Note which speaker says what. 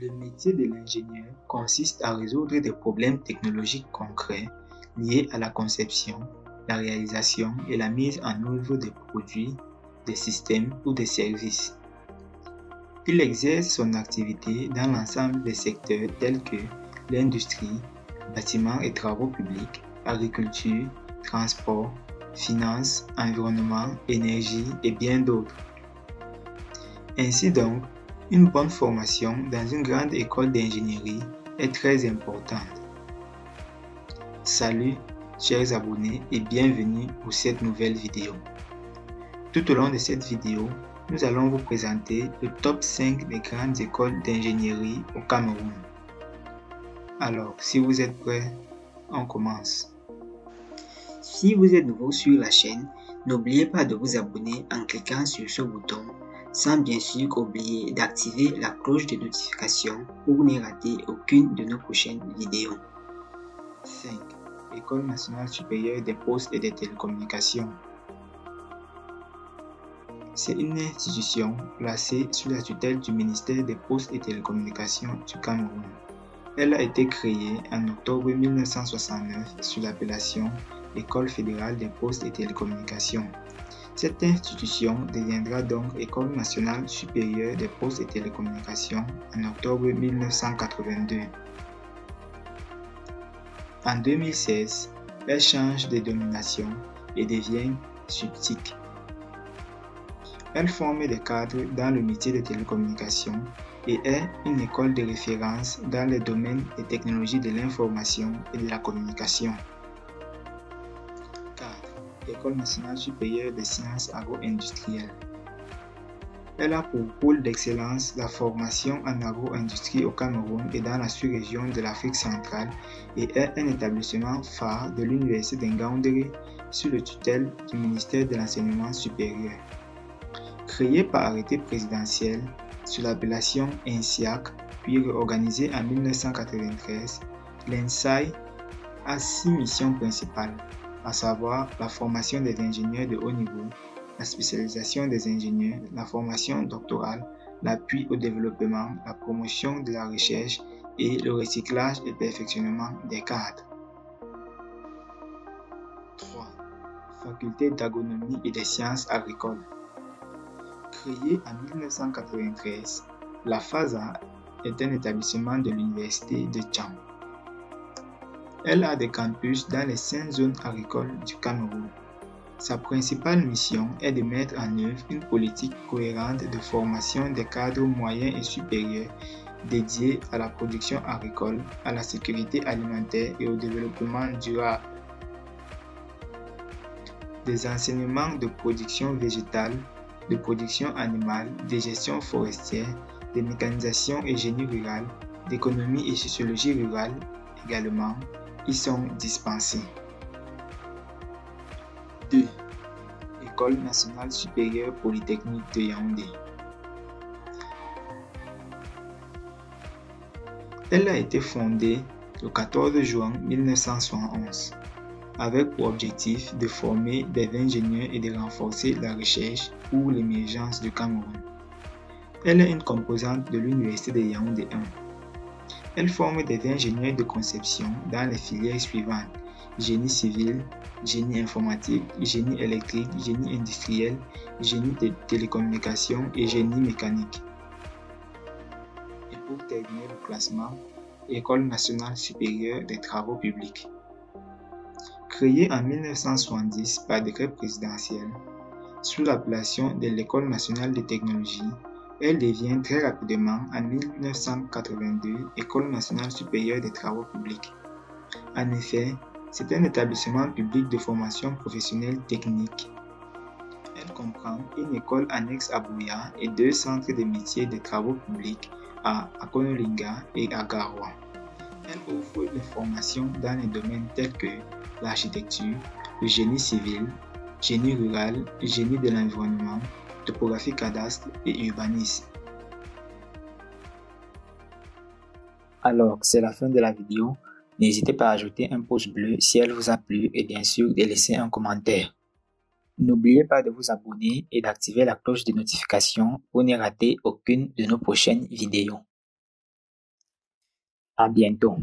Speaker 1: Le métier de l'ingénieur consiste à résoudre des problèmes technologiques concrets liés à la conception, la réalisation et la mise en œuvre des produits, des systèmes ou des services. Il exerce son activité dans l'ensemble des secteurs tels que l'industrie, bâtiments et travaux publics, agriculture, transport, finances, environnement, énergie et bien d'autres. Ainsi donc, une bonne formation dans une grande école d'ingénierie est très importante. Salut, chers abonnés et bienvenue pour cette nouvelle vidéo. Tout au long de cette vidéo, nous allons vous présenter le top 5 des grandes écoles d'ingénierie au Cameroun. Alors, si vous êtes prêts, on commence.
Speaker 2: Si vous êtes nouveau sur la chaîne, n'oubliez pas de vous abonner en cliquant sur ce bouton, sans bien sûr oublier d'activer la cloche de notification pour ne rater aucune de nos prochaines vidéos.
Speaker 1: 5. École nationale supérieure des postes et des télécommunications. C'est une institution placée sous la tutelle du ministère des Postes et Télécommunications du Cameroun. Elle a été créée en octobre 1969 sous l'appellation École fédérale des postes et télécommunications. Cette institution deviendra donc École nationale supérieure des postes et télécommunications en octobre 1982. En 2016, elle change de dénomination et devient SUPTIC. Elle forme des cadres dans le métier des télécommunications et est une école de référence dans les domaines des technologies de l'information et de la communication. 4. École nationale supérieure des sciences agro-industrielles. Elle a pour pôle d'excellence la formation en agro-industrie au Cameroun et dans la sous-région de l'Afrique centrale et est un établissement phare de l'Université d'Ngaoundéré sous le tutelle du ministère de l'Enseignement supérieur. Créée par arrêté présidentiel sous l'appellation INSIAC, puis réorganisée en 1993, l'INSAI a 6 missions principales, à savoir la formation des ingénieurs de haut niveau, la spécialisation des ingénieurs, la formation doctorale, l'appui au développement, la promotion de la recherche et le recyclage et perfectionnement des cadres. 3. Faculté d'agronomie et des sciences agricoles. Créée en 1993, la FASA est un établissement de l'Université de Tchang. Elle a des campus dans les 5 zones agricoles du Cameroun. Sa principale mission est de mettre en œuvre une politique cohérente de formation des cadres moyens et supérieurs dédiés à la production agricole, à la sécurité alimentaire et au développement durable. Des enseignements de production végétale, de production animale, de gestion forestière, de mécanisation et génie rural, d'économie et sociologie rurale également y sont dispensés. 2. École nationale supérieure polytechnique de Yaoundé. Elle a été fondée le 14 juin 1971 avec pour objectif de former des ingénieurs et de renforcer la recherche pour l'émergence du Cameroun. Elle est une composante de l'Université de Yaoundé 1. Elle forme des ingénieurs de conception dans les filières suivantes: génie civil, génie informatique, génie électrique, génie industriel, génie de télécommunications et génie mécanique. Et pour terminer le classement, École nationale supérieure des travaux publics. Créée en 1970 par décret présidentiel, sous l'appellation de l'École nationale de technologie, elle devient très rapidement en 1982 École nationale supérieure des travaux publics. En effet, c'est un établissement public de formation professionnelle technique. Elle comprend une école annexe à Bouya et 2 centres de métiers de travaux publics à Akonolinga et à Garoua. Elle offre des formations dans les domaines tels que l'architecture, le génie civil, génie rural, génie de l'environnement, topographie cadastre et urbanisme.
Speaker 2: Alors, c'est la fin de la vidéo. N'hésitez pas à ajouter un pouce bleu si elle vous a plu et bien sûr de laisser un commentaire. N'oubliez pas de vous abonner et d'activer la cloche de notification pour ne rater aucune de nos prochaines vidéos.
Speaker 1: À bientôt.